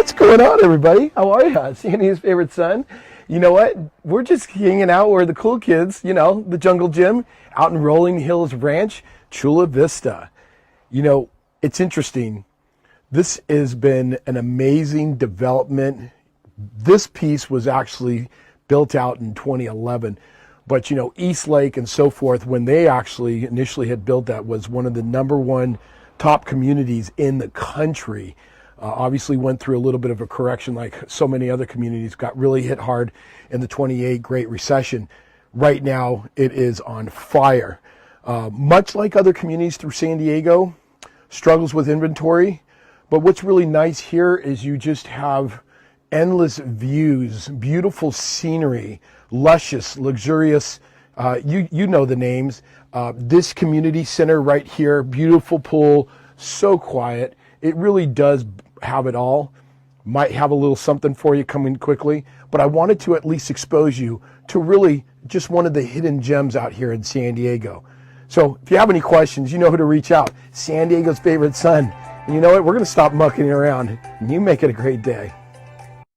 What's going on, everybody? How are you? Sandy's favorite son. You know what? We're just hanging out where the cool kids, the jungle gym out in Rolling Hills Ranch, Chula Vista. It's interesting. This has been an amazing development. This piece was actually built out in 2011. But, East Lake and so forth, when they actually initially had built that, was one of the #1 top communities in the country. Obviously went through a little bit of a correction like so many other communities, got really hit hard in the 28 Great Recession. Right now, it is on fire. Much like other communities through San Diego, struggles with inventory. But what's really nice here is you just have endless views, beautiful scenery, luscious, luxurious, you know the names. This community center right here, beautiful pool, so quiet. It really does have it all. Might have a little something for you coming quickly, but I wanted to at least expose you to really just one of the hidden gems out here in San Diego. So if you have any questions, you know who to reach out. San Diego's favorite son. And you know what? We're going to stop mucking around. You make it a great day.